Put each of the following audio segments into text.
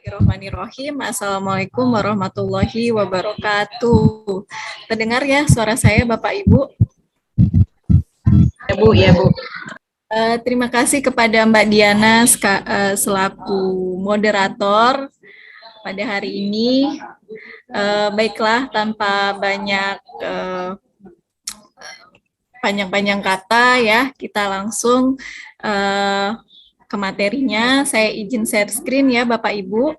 Bismillahirrahmanirrahim. Assalamualaikum warahmatullahi wabarakatuh. Terdengar ya suara saya, Bapak Ibu? Ya Bu, ya Bu. Terima kasih kepada Mbak Diana selaku moderator pada hari ini. Baiklah, tanpa banyak panjang-panjang kata ya, kita langsung ke materinya. Saya izin share screen ya Bapak Ibu.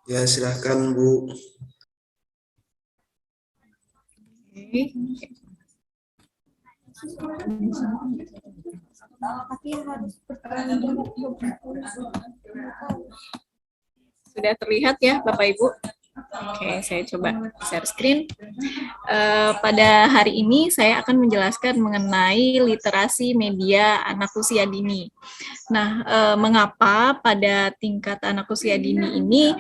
Ya, silahkan Bu. Sudah terlihat ya Bapak Ibu? Oke, saya coba share screen. Pada hari ini saya akan menjelaskan mengenai literasi media anak usia dini. Nah, mengapa pada tingkat anak usia dini ini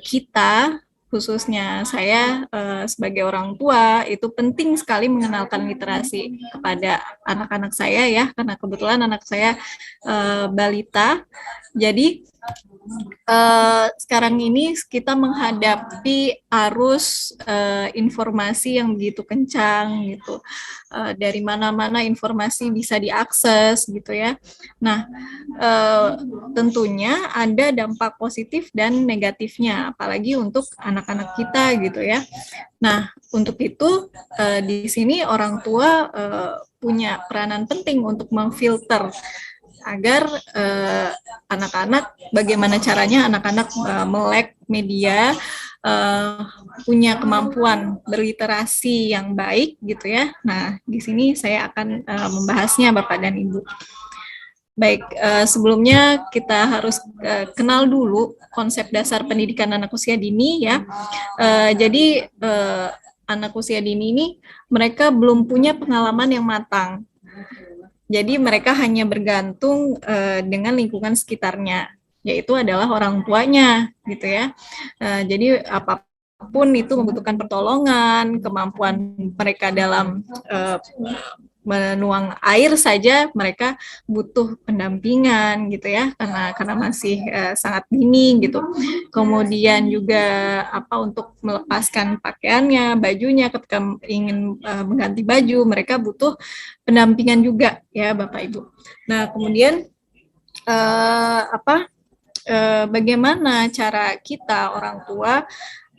kita, khususnya saya sebagai orang tua, itu penting sekali mengenalkan literasi kepada anak-anak saya ya, karena kebetulan anak saya balita. Jadi sekarang ini kita menghadapi arus informasi yang begitu kencang gitu, dari mana-mana informasi bisa diakses gitu ya. Nah, tentunya ada dampak positif dan negatifnya, apalagi untuk anak-anak kita gitu ya. Nah, untuk itu di sini orang tua punya peranan penting untuk memfilter agar anak-anak, bagaimana caranya anak-anak melek media, punya kemampuan berliterasi yang baik gitu ya. Nah, di sini saya akan membahasnya Bapak dan Ibu. Baik, sebelumnya kita harus kenal dulu konsep dasar pendidikan anak usia dini ya. Jadi anak usia dini ini mereka belum punya pengalaman yang matang. Jadi mereka hanya bergantung dengan lingkungan sekitarnya, yaitu adalah orang tuanya, gitu ya. Jadi apapun itu membutuhkan pertolongan, kemampuan mereka dalam menuang air saja mereka butuh pendampingan gitu ya, karena masih sangat dini gitu. Kemudian juga untuk melepaskan pakaiannya, bajunya ketika ingin mengganti baju, mereka butuh pendampingan juga ya Bapak Ibu. Nah, kemudian bagaimana cara kita orang tua,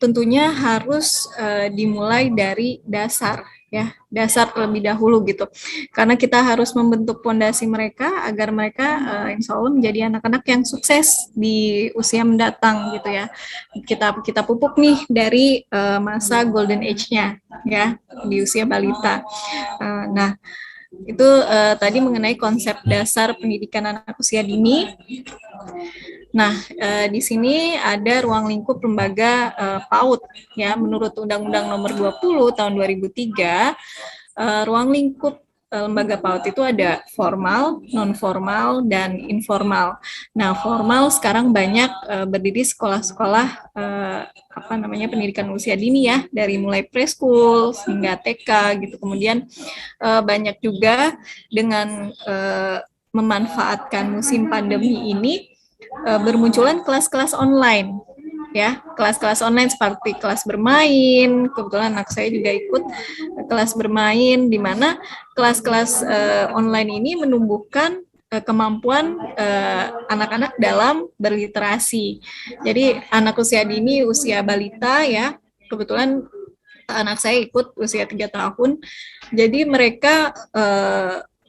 tentunya harus dimulai dari dasar ya, dasar terlebih dahulu gitu, karena kita harus membentuk fondasi mereka agar mereka insya Allah menjadi anak-anak yang sukses di usia mendatang gitu ya. Kita pupuk nih dari masa golden age-nya ya, di usia balita. Nah, itu tadi mengenai konsep dasar pendidikan anak usia dini. Nah, di sini ada ruang lingkup lembaga PAUD ya, menurut Undang-Undang Nomor 20 Tahun 2003, ruang lingkup lembaga PAUD itu ada formal, non formal, dan informal. Nah, formal sekarang banyak berdiri sekolah-sekolah pendidikan usia dini ya, dari mulai preschool hingga TK gitu. Kemudian banyak juga dengan memanfaatkan musim pandemi ini bermunculan kelas-kelas online ya, kelas-kelas online seperti kelas bermain. Kebetulan anak saya juga ikut kelas bermain, di mana kelas-kelas online ini menumbuhkan kemampuan anak-anak dalam berliterasi. Jadi anak usia dini, usia balita ya, kebetulan anak saya ikut usia 3 tahun. Jadi mereka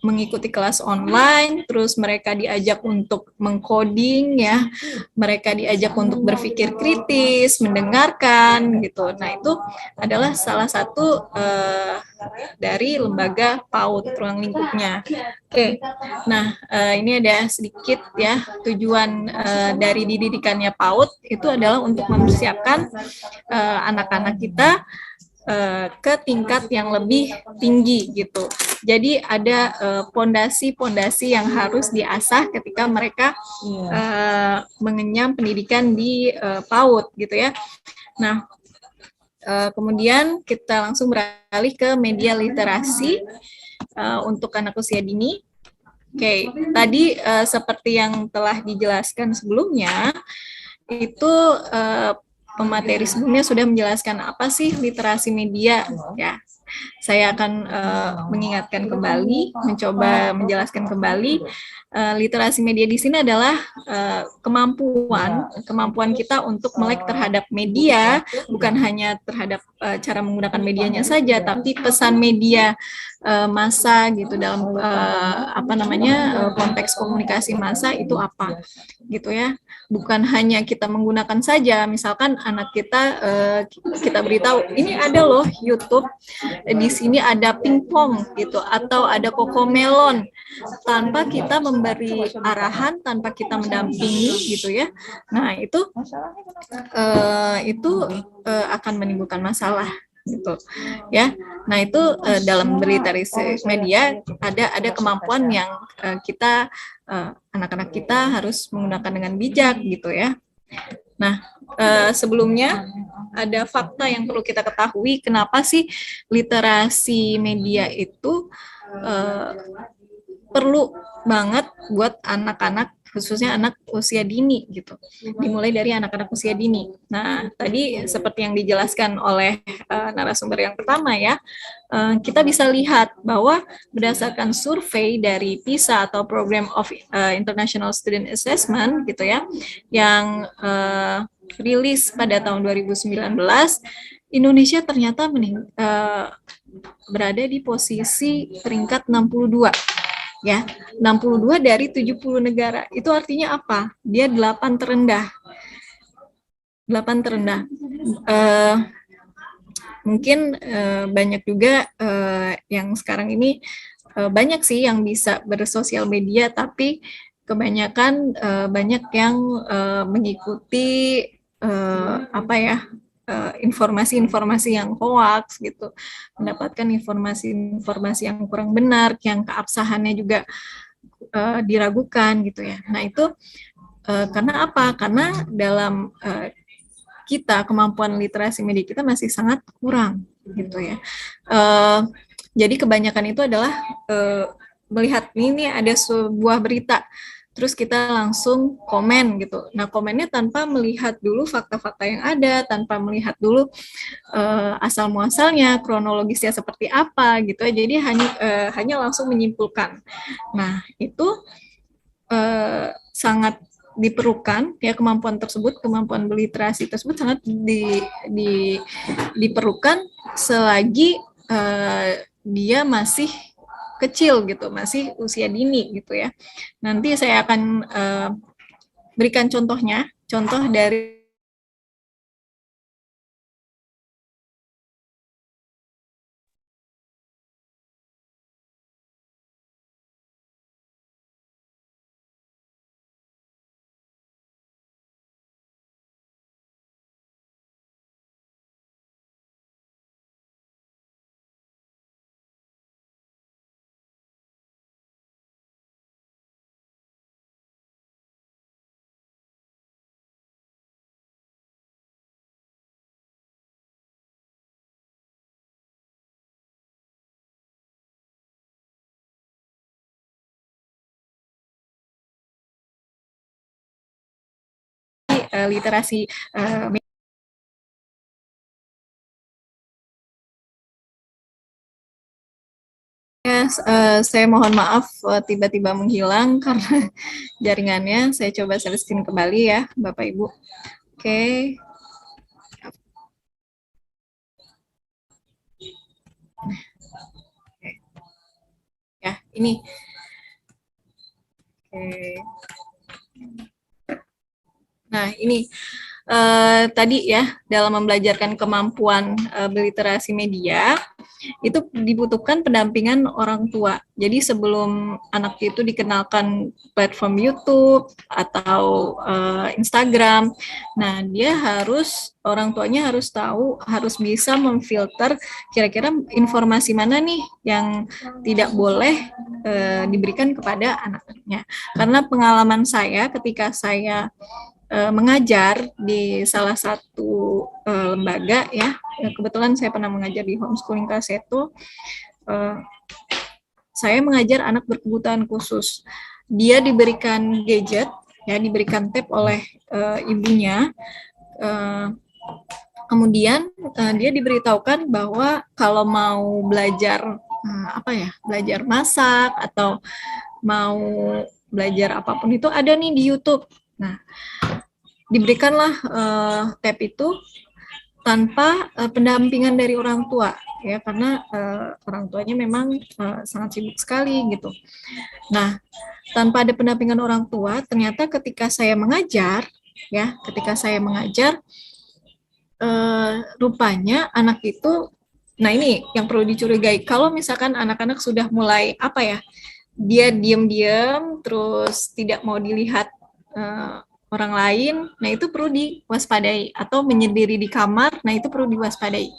mengikuti kelas online, terus mereka diajak untuk mengcoding ya, mereka diajak untuk berpikir kritis, mendengarkan gitu. Nah, itu adalah salah satu dari lembaga PAUD, ruang lingkupnya. Oke, nah ini ada sedikit ya tujuan dari didikannya PAUD itu adalah untuk mempersiapkan anak-anak kita ke tingkat yang lebih tinggi gitu. Jadi ada pondasi-pondasi yang harus diasah ketika mereka mengenyam pendidikan di PAUD gitu ya. Nah, kemudian kita langsung beralih ke media literasi untuk anak usia dini. Oke, tadi seperti yang telah dijelaskan sebelumnya, itu pemateri sebelumnya sudah menjelaskan apa sih literasi media, ya. Saya akan mengingatkan kembali, mencoba menjelaskan kembali. Literasi media di sini adalah kemampuan kita untuk melek terhadap media, bukan hanya terhadap cara menggunakan medianya saja, tapi pesan media massa gitu dalam konteks komunikasi massa itu apa, gitu ya. Bukan hanya kita menggunakan saja, misalkan anak kita beritahu ini ada loh YouTube, di sini ada pingpong gitu, atau ada kokomelon, tanpa kita memberi arahan, tanpa kita mendampingi gitu ya. Nah itu akan menimbulkan masalah gitu ya. Nah itu dalam berliterasi media ada kemampuan yang kita anak-anak kita harus menggunakan dengan bijak gitu ya. Nah sebelumnya ada fakta yang perlu kita ketahui, kenapa sih literasi media itu perlu banget buat anak-anak, khususnya anak usia dini gitu. Dimulai dari anak-anak usia dini. Nah, tadi seperti yang dijelaskan oleh narasumber yang pertama ya, kita bisa lihat bahwa berdasarkan survei dari PISA atau Program of International Student Assessment gitu ya, yang rilis pada tahun 2019, Indonesia ternyata berada di posisi peringkat 62 ya, 62 dari 70 negara. Itu artinya apa? Dia 8 terendah. 8 terendah. Mungkin banyak juga yang sekarang ini banyak sih yang bisa bersosial media, tapi kebanyakan banyak yang mengikuti informasi-informasi yang hoax gitu, mendapatkan informasi-informasi yang kurang benar, yang keabsahannya juga diragukan gitu ya. Nah itu karena apa? Karena dalam kemampuan literasi media kita masih sangat kurang gitu ya. Jadi kebanyakan itu adalah melihat ini ada sebuah berita, terus kita langsung komen gitu. Nah komennya tanpa melihat dulu fakta-fakta yang ada, tanpa melihat dulu asal muasalnya, kronologisnya seperti apa gitu. Jadi hanya langsung menyimpulkan. Nah itu sangat diperlukan ya, kemampuan berliterasi tersebut sangat diperlukan selagi dia masih kecil gitu, masih usia dini gitu ya. Nanti saya akan berikan contoh dari literasi saya mohon maaf tiba-tiba menghilang karena jaringannya. Saya coba share screen kembali ya, Bapak Ibu. Oke. Ya, ini. Oke. Nah, ini tadi ya, dalam membelajarkan kemampuan berliterasi media, itu dibutuhkan pendampingan orang tua. Jadi sebelum anak itu dikenalkan platform YouTube atau Instagram, nah orang tuanya harus tahu, harus bisa memfilter kira-kira informasi mana nih yang tidak boleh diberikan kepada anaknya. Karena pengalaman saya ketika saya mengajar di salah satu lembaga ya, kebetulan saya pernah mengajar di homeschooling Kaseto, saya mengajar anak berkebutuhan khusus. Dia diberikan gadget, ya, diberikan tab oleh ibunya. Kemudian dia diberitahukan bahwa kalau mau belajar belajar masak atau mau belajar apapun itu ada nih di YouTube. Nah, diberikanlah tab itu tanpa pendampingan dari orang tua, ya, karena orang tuanya memang sangat sibuk sekali gitu. Nah, tanpa ada pendampingan orang tua, ternyata ketika saya mengajar, rupanya anak itu, nah ini yang perlu dicurigai. Kalau misalkan anak-anak sudah mulai dia diam-diam, terus tidak mau dilihat orang lain, nah itu perlu diwaspadai. Atau menyendiri di kamar, nah itu perlu diwaspadai.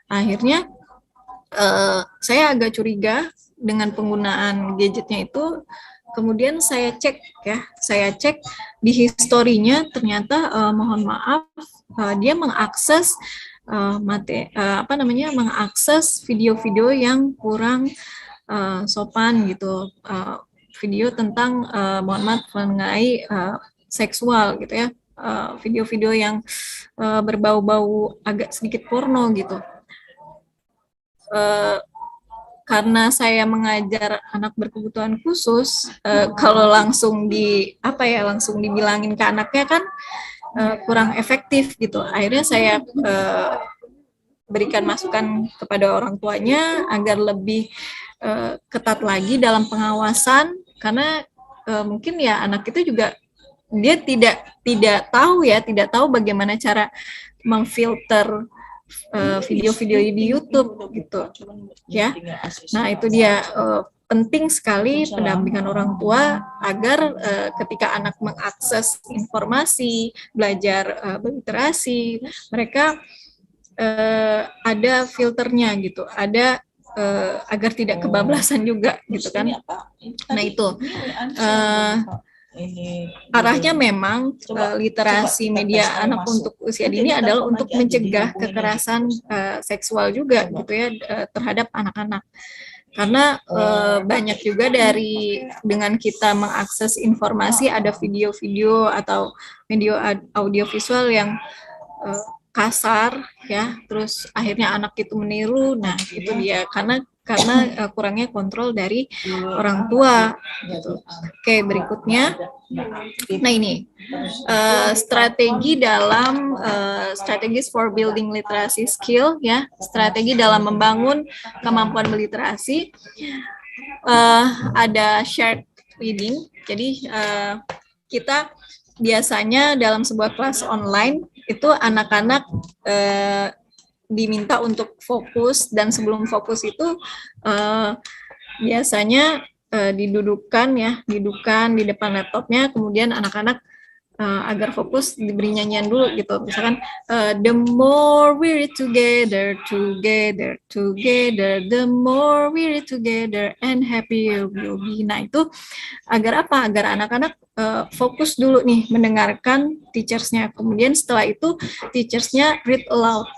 Akhirnya saya agak curiga dengan penggunaan gadgetnya itu. Kemudian saya cek di historinya, ternyata mohon maaf dia mengakses mengakses video-video yang kurang sopan gitu, video tentang mohon maaf mengenai seksual gitu ya, video-video yang berbau-bau agak sedikit porno gitu. Karena saya mengajar anak berkebutuhan khusus, kalau langsung langsung dibilangin ke anaknya kan kurang efektif gitu. Akhirnya saya berikan masukan kepada orang tuanya agar lebih ketat lagi dalam pengawasan, karena mungkin ya anak itu juga dia tidak tahu bagaimana cara memfilter video-video di YouTube gitu ya. Nah itu dia, penting sekali pendampingan orang tua agar ketika anak mengakses informasi, belajar berliterasi, mereka ada filternya gitu, ada agar tidak kebablasan juga gitu kan. Nah itu arahnya memang literasi media anak untuk usia dini adalah untuk mencegah kekerasan seksual juga gitu ya terhadap anak-anak. Karena banyak juga dengan kita mengakses informasi, ada video-video atau media audiovisual yang kasar ya, terus akhirnya anak itu meniru. Nah itu dia, karena kurangnya kontrol dari orang tua gitu. Oke, berikutnya, nah ini strategi dalam strategies for building literacy skill ya, strategi dalam membangun kemampuan berliterasi. Ada shared reading, jadi kita biasanya dalam sebuah kelas online itu anak-anak diminta untuk fokus, dan sebelum fokus itu biasanya didudukkan di depan laptopnya, kemudian anak-anak agar fokus diberi nyanyian dulu gitu, misalkan the more we read together, the more we read together and happy you'll be. Nah itu agar apa? Agar anak-anak fokus dulu nih mendengarkan teachersnya, kemudian setelah itu teachersnya read aloud,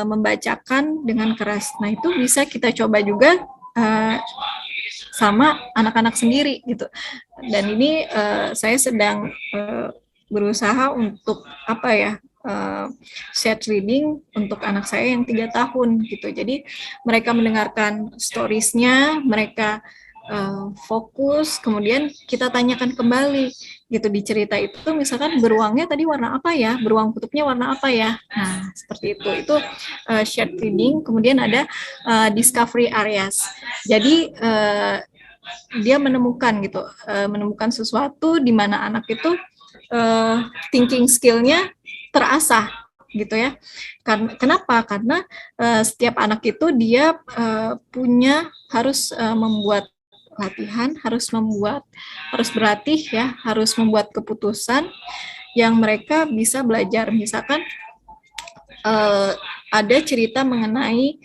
membacakan dengan keras. Nah itu bisa kita coba juga sama anak-anak sendiri gitu. Dan ini saya sedang berusaha untuk shared reading untuk anak saya yang 3 tahun gitu. Jadi mereka mendengarkan storiesnya, mereka fokus, kemudian kita tanyakan kembali gitu di cerita itu, misalkan beruangnya tadi warna apa ya, beruang kutubnya warna apa ya. Nah seperti itu shared reading. Kemudian ada discovery areas, jadi dia menemukan sesuatu di mana anak itu thinking skill-nya terasah gitu ya. Kenapa? Karena setiap anak itu dia harus membuat latihan, harus berlatih ya, harus membuat keputusan yang mereka bisa belajar. Misalkan ada cerita mengenai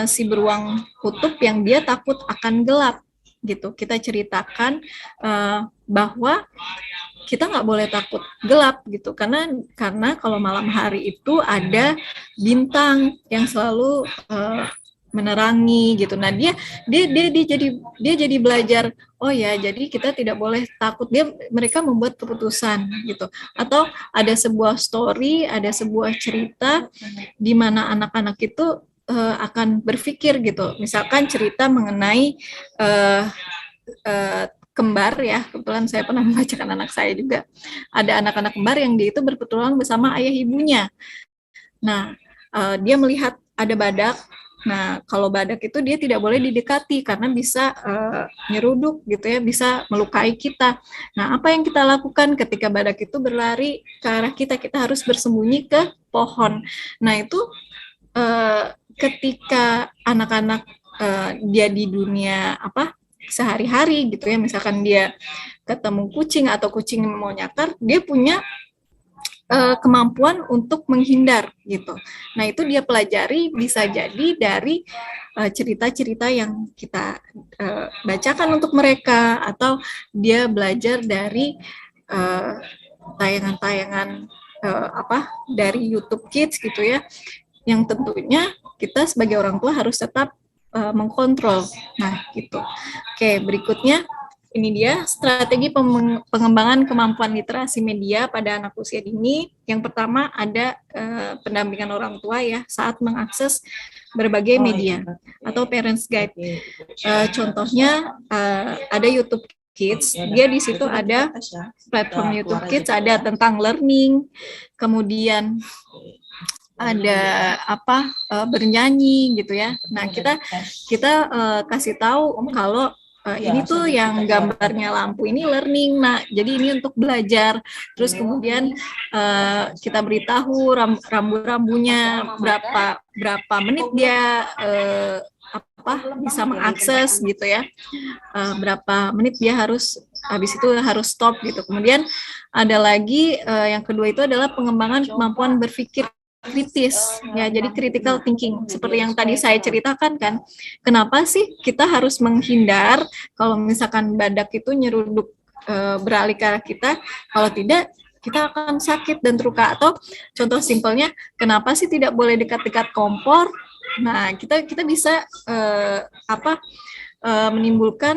si beruang kutub yang dia takut akan gelap gitu. Kita ceritakan bahwa kita nggak boleh takut gelap gitu, karena kalau malam hari itu ada bintang yang selalu menerangi gitu. Nah, dia jadi belajar, oh ya, jadi kita tidak boleh takut. Mereka membuat keputusan gitu. Atau ada sebuah story, ada sebuah cerita di mana anak-anak itu akan berpikir gitu. Misalkan cerita mengenai uh, kembar ya, kebetulan saya pernah membacakan anak saya juga. Ada anak-anak kembar yang dia itu berpetualang bersama ayah ibunya. Nah, dia melihat ada badak. Nah, kalau badak itu dia tidak boleh didekati karena bisa nyeruduk gitu ya, bisa melukai kita. Nah, apa yang kita lakukan ketika badak itu berlari ke arah kita? Kita harus bersembunyi ke pohon. Nah, itu ketika anak-anak dia di dunia apa sehari-hari gitu ya, misalkan dia ketemu kucing atau kucing mau nyakar, dia punya kemampuan untuk menghindar gitu. Nah, itu dia pelajari bisa jadi dari cerita-cerita yang kita bacakan untuk mereka, atau dia belajar dari tayangan-tayangan apa dari YouTube Kids gitu ya, yang tentunya kita sebagai orang tua harus tetap mengkontrol. Nah, gitu. Oke, berikutnya ini dia strategi pengembangan kemampuan literasi media pada anak usia dini. Yang pertama ada pendampingan orang tua ya saat mengakses berbagai media atau parents guide. Contohnya ada YouTube Kids, dia di situ ada platform YouTube Kids, ada tentang learning, kemudian ada apa bernyanyi gitu ya. Nah, kita kasih tahu kalau ini tuh yang gambarnya lampu ini learning. Nah, jadi ini untuk belajar. Terus kemudian kita beritahu rambu-rambunya berapa menit dia apa bisa mengakses gitu ya. Berapa menit dia harus habis itu harus stop gitu. Kemudian ada lagi yang kedua itu adalah pengembangan kemampuan berpikir kritis ya, jadi critical thinking seperti yang tadi saya ceritakan kan, kenapa sih kita harus menghindar kalau misalkan badak itu nyeruduk beralih ke arah kita, kalau tidak kita akan sakit dan terluka. Atau contoh simpelnya, kenapa sih tidak boleh dekat-dekat kompor. Nah, kita bisa menimbulkan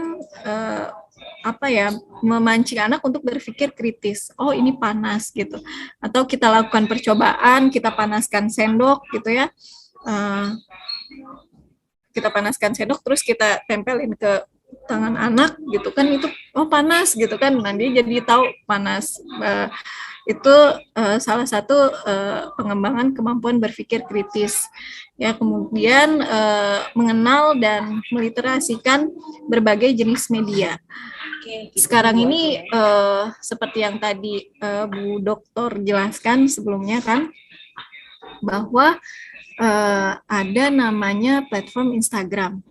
apa ya, memancing anak untuk berpikir kritis. Oh, ini panas gitu. Atau kita lakukan percobaan, kita panaskan sendok gitu ya. Kita panaskan sendok terus kita tempelin ke tangan anak gitu kan, itu oh panas gitu kan. Nah, dia jadi tahu panas. Itu salah satu pengembangan kemampuan berpikir kritis. Ya, kemudian mengenal dan meliterasikan berbagai jenis media. Sekarang ini seperti yang tadi Bu Doktor jelaskan sebelumnya kan, bahwa ada namanya platform Instagram.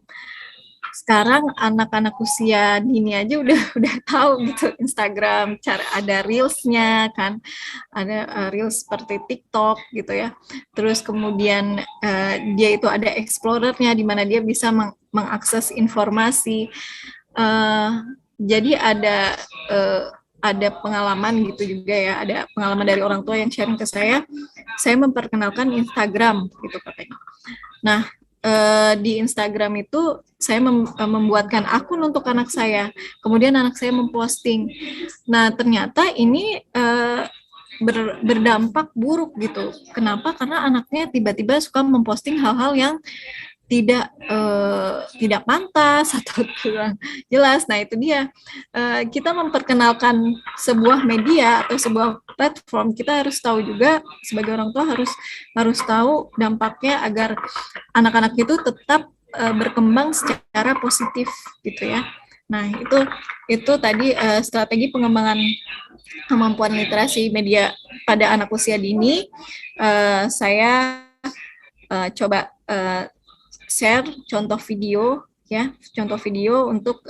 Sekarang anak-anak usia dini aja udah tahu gitu Instagram, cara ada reelsnya kan, ada reels seperti TikTok gitu ya. Terus kemudian dia itu ada explorernya di mana dia bisa mengakses informasi. Jadi ada pengalaman gitu juga ya, ada pengalaman dari orang tua yang sharing ke saya memperkenalkan Instagram gitu katanya. Nah, di Instagram itu saya membuatkan akun untuk anak saya, kemudian anak saya memposting. Nah, ternyata ini berdampak buruk gitu. Kenapa? Karena anaknya tiba-tiba suka memposting hal-hal yang tidak pantas atau kurang jelas. Nah, itu dia, kita memperkenalkan sebuah media atau sebuah platform, kita harus tahu juga sebagai orang tua harus tahu dampaknya agar anak-anak itu tetap berkembang secara positif gitu ya. Nah, itu tadi strategi pengembangan kemampuan literasi media pada anak usia dini. Saya coba share contoh video ya, contoh video untuk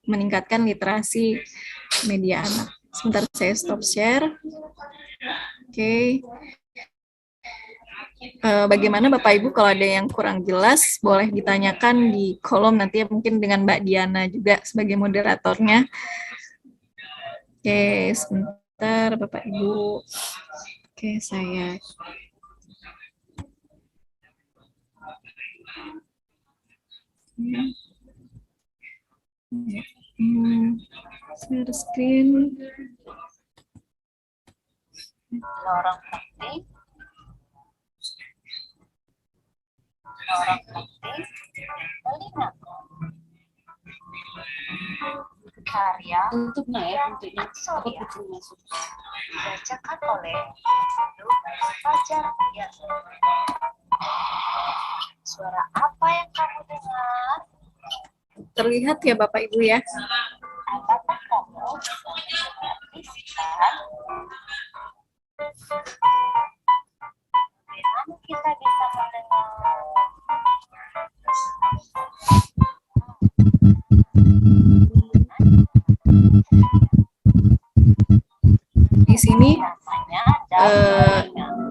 meningkatkan literasi media anak. Sebentar saya stop share. Oke. Bagaimana Bapak Ibu, kalau ada yang kurang jelas boleh ditanyakan di kolom nanti ya, mungkin dengan Mbak Diana juga sebagai moderatornya. Oke, sebentar Bapak Ibu. Oke, saya Share screen. Lorong penting. Lorong penting. Telingaku. Karya Tutupnya ya, bentuknya apa Aksoria kucing masuk. dibacakan oleh Fajar Yasmin. Suara apa yang kamu dengar? Terlihat ya Bapak Ibu ya. Apakah kamu bisa bagaimana kita bisa mendengar? Di sini Namanya adalah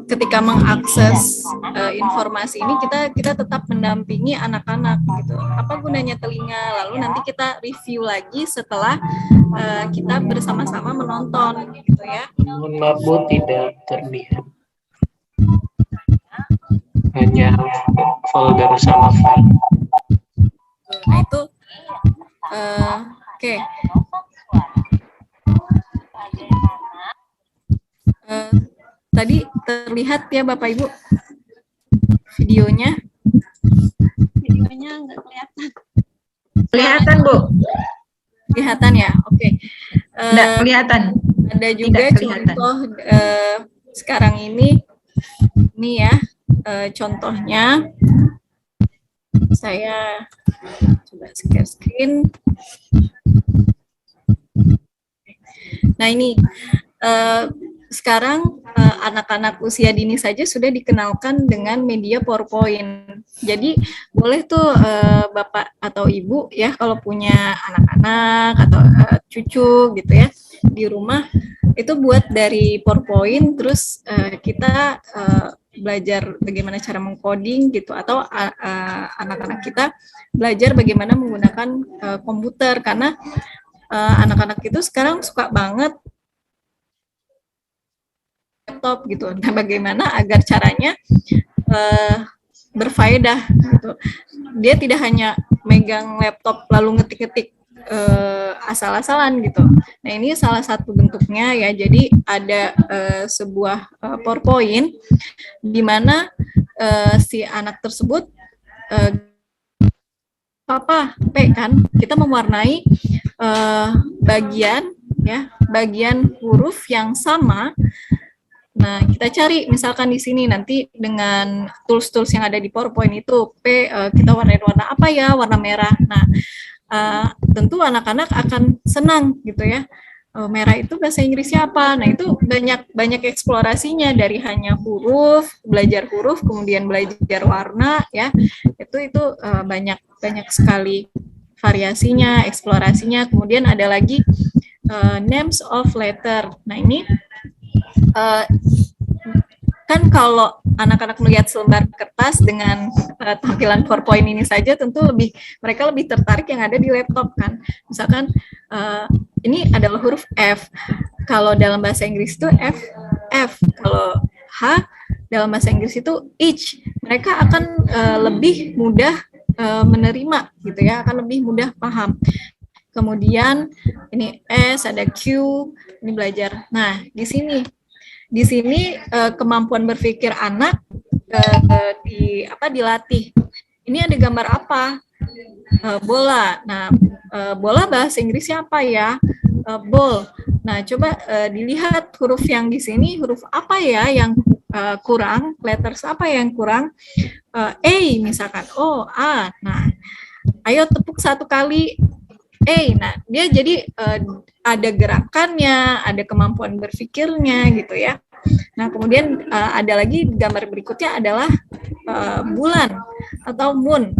ketika mengakses informasi ini kita tetap mendampingi anak-anak gitu. Apa gunanya telinga? Lalu nanti kita review lagi setelah kita bersama-sama menonton gitu ya. Mohon maaf Bu, tidak terlihat. Hanya folder sama file. Nah itu oke. Tadi terlihat ya Bapak Ibu videonya? Videonya nggak kelihatan. Kelihatan, Bu. Kelihatan ya? Oke. Nggak kelihatan. Ada juga Tidak kelihatan. contoh sekarang ini ya contohnya saya coba share screen. Nah ini sekarang anak-anak usia dini saja sudah dikenalkan dengan media PowerPoint. Jadi boleh tuh Bapak atau Ibu ya kalau punya anak-anak atau cucu gitu ya di rumah itu buat dari PowerPoint terus kita belajar bagaimana cara mengcoding gitu atau anak-anak kita belajar bagaimana menggunakan komputer karena anak-anak itu sekarang suka banget laptop gitu. Nah, bagaimana agar caranya berfaedah gitu. Dia tidak hanya megang laptop lalu ngetik-ngetik asal-asalan gitu. Nah, ini salah satu bentuknya ya. Jadi ada sebuah PowerPoint di mana si anak tersebut P kan kita mewarnai bagian huruf yang sama. Nah, kita cari misalkan di sini nanti dengan tools-tools yang ada di PowerPoint itu P kita warnain warna apa ya? Warna merah. Nah, tentu anak-anak akan senang gitu ya. Merah itu bahasa Inggrisnya apa? Nah, itu banyak eksplorasinya dari hanya huruf, belajar huruf, kemudian belajar warna ya. Itu banyak sekali variasinya, eksplorasinya. Kemudian ada lagi names of letter. Nah, ini kan kalau anak-anak melihat selembar kertas dengan tampilan PowerPoint ini saja tentu mereka lebih tertarik yang ada di laptop kan. Misalkan ini adalah huruf F. Kalau dalam bahasa Inggris itu F. Kalau H dalam bahasa Inggris itu H. Mereka akan lebih mudah menerima gitu ya, akan lebih mudah paham. Kemudian ini S, ada Q, ini belajar. Nah, di sini kemampuan berpikir anak dilatih. Ini ada gambar apa? Bola. Nah, bola bahasa Inggrisnya apa ya? Ball. Nah, coba dilihat huruf yang di sini huruf apa ya yang kurang? Letters apa yang kurang? A misalkan. Oh, A. Nah, ayo tepuk satu kali. Nah dia jadi ada gerakannya, ada kemampuan berpikirnya gitu ya. Nah kemudian ada lagi gambar berikutnya adalah bulan atau moon.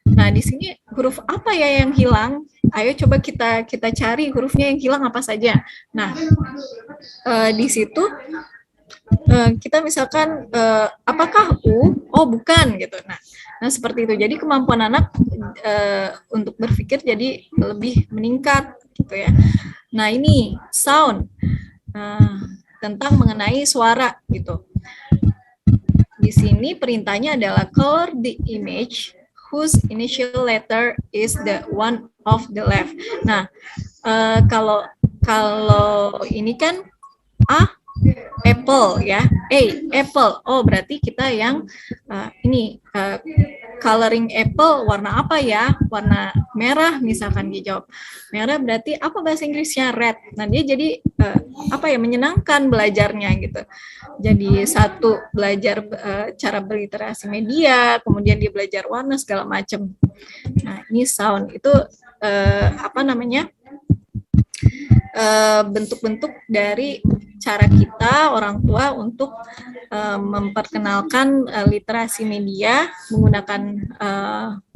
Nah di sini huruf apa ya yang hilang? Ayo coba kita cari hurufnya yang hilang apa saja. Nah di situ kita misalkan apakah U? Oh bukan gitu. Nah seperti itu. Jadi kemampuan anak untuk berpikir jadi lebih meningkat gitu ya. Nah ini sound tentang mengenai suara gitu. Di sini perintahnya adalah color the image whose initial letter is the one of the left. Nah, kalau ini kan A, apple ya, apple. Oh, berarti kita yang coloring apple warna apa ya? Warna merah misalkan dia jawab. Merah berarti apa bahasa Inggrisnya? Red. Nah, dia jadi menyenangkan belajarnya gitu. Jadi satu belajar cara berliterasi media, kemudian dia belajar warna segala macam. Nah, ini sound itu bentuk-bentuk dari cara kita orang tua untuk memperkenalkan literasi media, menggunakan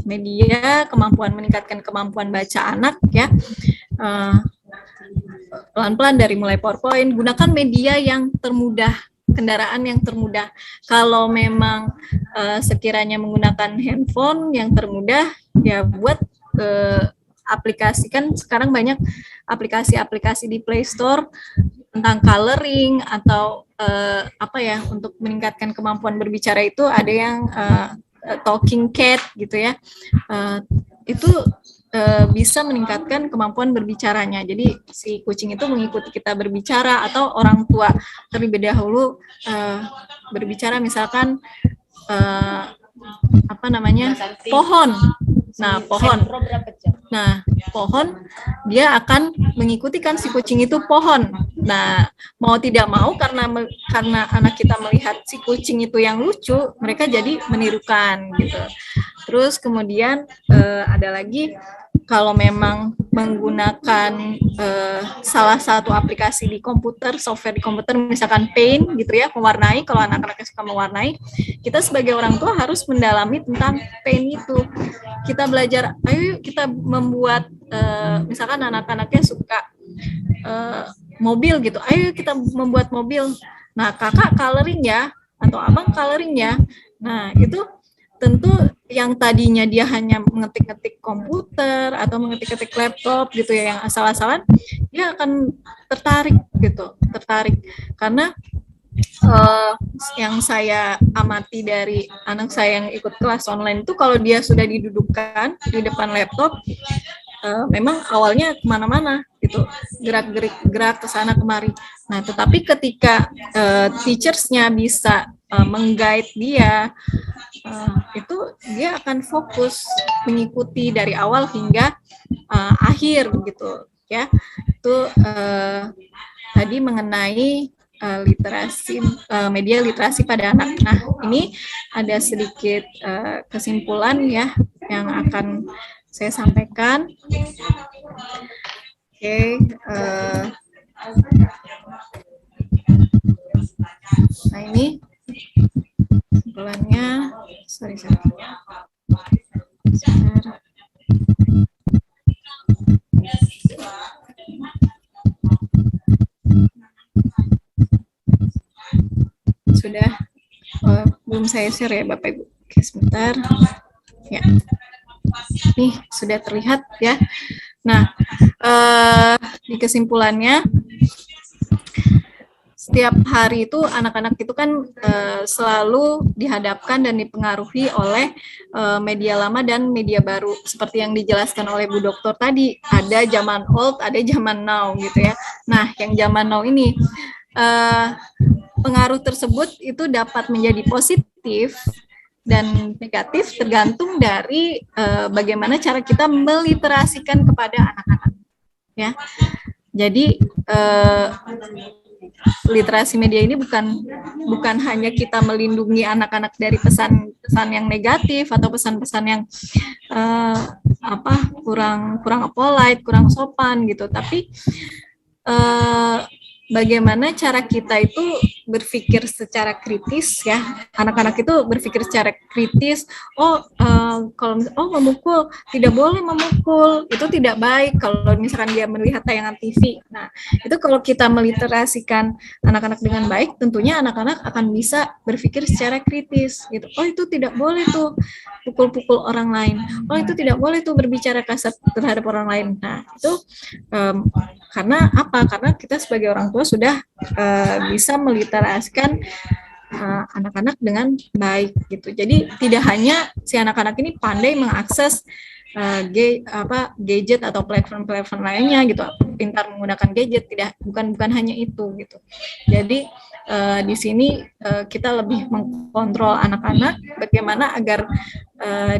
media, meningkatkan kemampuan baca anak ya. Pelan-pelan dari mulai PowerPoint, gunakan media yang termudah, kendaraan yang termudah. Kalau memang sekiranya menggunakan handphone yang termudah, ya buat aplikasikan. Sekarang banyak aplikasi-aplikasi di Play Store tentang coloring atau untuk meningkatkan kemampuan berbicara. Itu ada yang talking cat gitu ya. Itu bisa meningkatkan kemampuan berbicaranya. Jadi si kucing itu mengikuti kita berbicara, atau orang tua terlebih dahulu berbicara, misalkan pohon. Nah, pohon dia akan mengikuti kan si kucing itu pohon. Nah, mau tidak mau karena anak kita melihat si kucing itu yang lucu, mereka jadi menirukan gitu. Terus kemudian ada lagi, kalau memang menggunakan salah satu aplikasi di komputer, software di komputer, misalkan Paint gitu ya, mewarnai. Kalau anak-anaknya suka mewarnai, kita sebagai orang tua harus mendalami tentang Paint itu. Kita belajar, ayo kita membuat, misalkan anak-anaknya suka mobil gitu, ayo kita membuat mobil. Nah, kakak coloring ya, atau abang coloring ya. Nah, itu tentu yang tadinya dia hanya mengetik-ketik komputer atau mengetik-ketik laptop gitu ya, yang asal-asalan, dia akan tertarik karena yang saya amati dari anak saya yang ikut kelas online itu, kalau dia sudah didudukkan di depan laptop, memang awalnya kemana-mana gitu, gerak ke sana kemari. Nah, tetapi ketika teachers-nya bisa meng-guide dia, itu dia akan fokus mengikuti dari awal hingga akhir gitu ya. Itu tadi mengenai literasi media literasi pada anak. Nah, ini ada sedikit kesimpulan ya yang akan saya sampaikan. Oke, nah ini kesimpulannya. Sorry. Sudah, belum saya share ya Bapak Ibu. Oke, sebentar. Ya. Nih, sudah terlihat ya. Nah, di kesimpulannya, setiap hari itu anak-anak itu kan selalu dihadapkan dan dipengaruhi oleh media lama dan media baru. Seperti yang dijelaskan oleh Bu Doktor tadi, ada zaman old, ada zaman now gitu ya. Nah, yang zaman now ini, pengaruh tersebut itu dapat menjadi positif dan negatif tergantung dari bagaimana cara kita meliterasikan kepada anak-anak ya. Jadi literasi media ini bukan hanya kita melindungi anak-anak dari pesan-pesan yang negatif atau pesan-pesan yang kurang polite, kurang sopan gitu, tapi bagaimana cara kita itu berpikir secara kritis ya. Anak-anak itu berpikir secara kritis. Kalau memukul, tidak boleh memukul, itu tidak baik kalau misalkan dia melihat tayangan TV. Nah, itu kalau kita meliterasikan anak-anak dengan baik, tentunya anak-anak akan bisa berpikir secara kritis gitu. Oh, itu tidak boleh tuh pukul-pukul orang lain. Oh, itu tidak boleh tuh berbicara kasar terhadap orang lain. Nah, itu karena apa? Karena kita sebagai orang tua sudah bisa meliterasikan anak-anak dengan baik gitu. Jadi tidak hanya si anak-anak ini pandai mengakses gadget atau platform-platform lainnya gitu, pintar menggunakan gadget, bukan hanya itu gitu. Jadi di sini kita lebih mengkontrol anak-anak bagaimana agar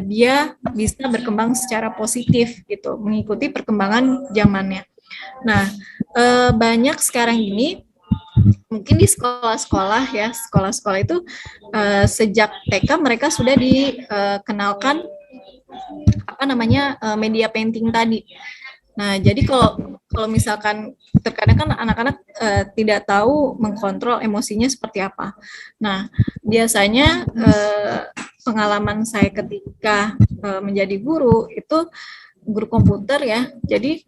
dia bisa berkembang secara positif gitu, mengikuti perkembangan zamannya. Nah, banyak sekarang ini mungkin di sekolah-sekolah ya, sekolah-sekolah itu sejak TK mereka sudah dikenalkan media painting tadi. Nah, jadi kalau misalkan terkadang kan anak-anak tidak tahu mengkontrol emosinya seperti apa. Nah, biasanya pengalaman saya ketika menjadi guru itu guru komputer ya. Jadi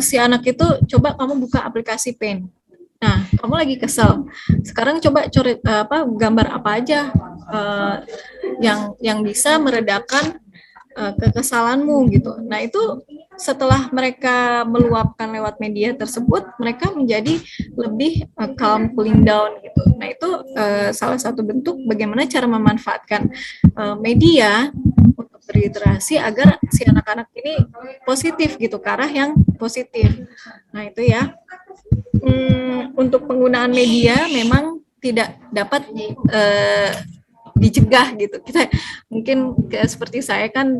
si anak itu coba kamu buka aplikasi Paint. Nah, kamu lagi kesel. Sekarang coba coret gambar apa aja yang bisa meredakan kekesalanmu gitu. Nah, itu setelah mereka meluapkan lewat media tersebut, mereka menjadi lebih calm, cooling down gitu. Nah, itu salah satu bentuk bagaimana cara memanfaatkan media untuk berliterasi agar si anak-anak ini positif gitu, ke arah yang positif. Nah, itu ya. Untuk penggunaan media memang tidak dapat dicegah gitu. Kita mungkin seperti saya kan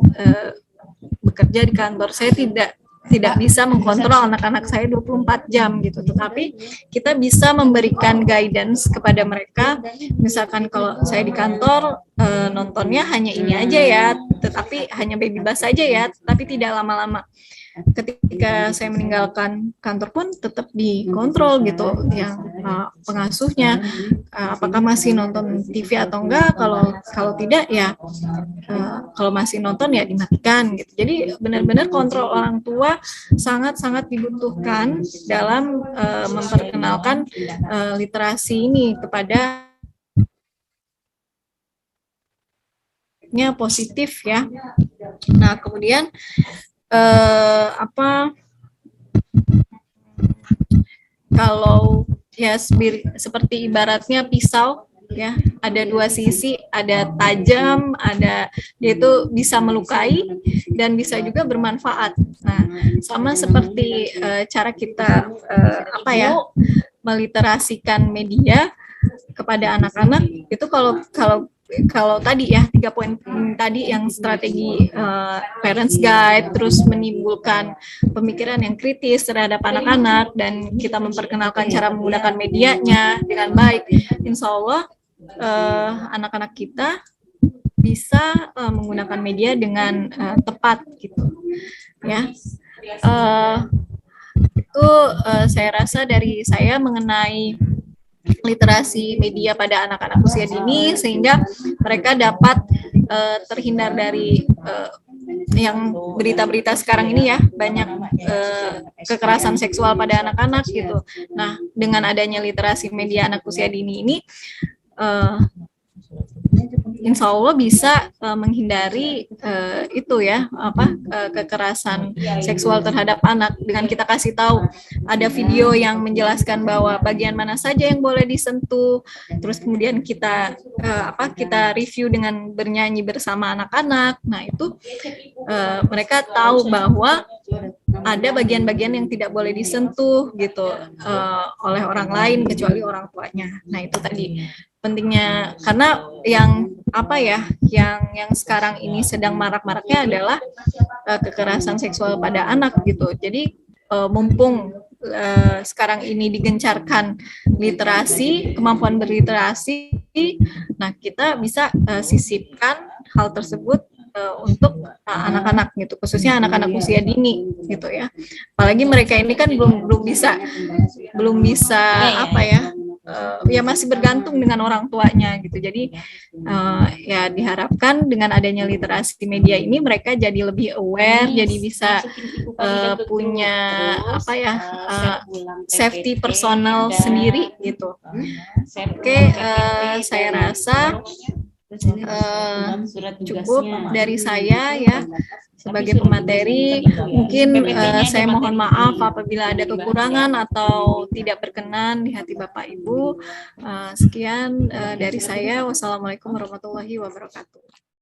bekerja di kantor, saya tidak bisa mengkontrol anak-anak saya 24 jam gitu. Tetapi kita bisa memberikan guidance kepada mereka. Misalkan kalau saya di kantor nontonnya hanya ini aja ya, tetapi hanya baby bus saja ya, tapi tidak lama-lama. Ketika saya meninggalkan kantor pun tetap dikontrol gitu, yang pengasuhnya apakah masih nonton TV atau enggak. Kalau tidak ya kalau masih nonton ya dimatikan gitu. Jadi benar-benar kontrol orang tua sangat-sangat dibutuhkan dalam memperkenalkan literasi ini kepada positif ya. Nah, kemudian kalau ya seperti ibaratnya pisau ya, ada dua sisi, ada tajam, dia itu bisa melukai dan bisa juga bermanfaat. Nah, sama seperti cara kita meliterasikan media kepada anak-anak itu, kalau tadi ya 3 poin tadi yang strategi parents guide, terus menimbulkan pemikiran yang kritis terhadap anak-anak dan kita memperkenalkan cara menggunakan medianya dengan baik, insya Allah anak-anak kita bisa menggunakan media dengan tepat gitu ya. Itu saya rasa dari saya mengenai literasi media pada anak-anak usia dini, sehingga mereka dapat terhindar dari yang berita-berita sekarang ini ya, banyak kekerasan seksual pada anak-anak gitu. Nah, dengan adanya literasi media anak usia dini ini, insya Allah bisa menghindari itu ya, kekerasan seksual terhadap anak, dengan kita kasih tahu ada video yang menjelaskan bahwa bagian mana saja yang boleh disentuh, terus kemudian kita review dengan bernyanyi bersama anak-anak. Nah, itu mereka tahu bahwa ada bagian-bagian yang tidak boleh disentuh gitu oleh orang lain kecuali orang tuanya. Nah, itu tadi pentingnya, karena yang sekarang ini sedang marak-maraknya adalah kekerasan seksual pada anak gitu. Jadi mumpung sekarang ini digencarkan literasi, kemampuan berliterasi, nah kita bisa sisipkan hal tersebut untuk anak-anak gitu, khususnya anak-anak usia dini gitu ya. Apalagi mereka ini kan belum bisa ya masih bergantung dengan orang tuanya gitu. Jadi ya diharapkan dengan adanya literasi media ini mereka jadi lebih aware, jadi bisa punya safety personal sendiri gitu. Oke, saya rasa cukup dari saya ya sebagai pemateri. Mungkin saya mohon maaf apabila ada kekurangan atau tidak berkenan di hati Bapak Ibu. Sekian dari saya. Wassalamualaikum warahmatullahi wabarakatuh.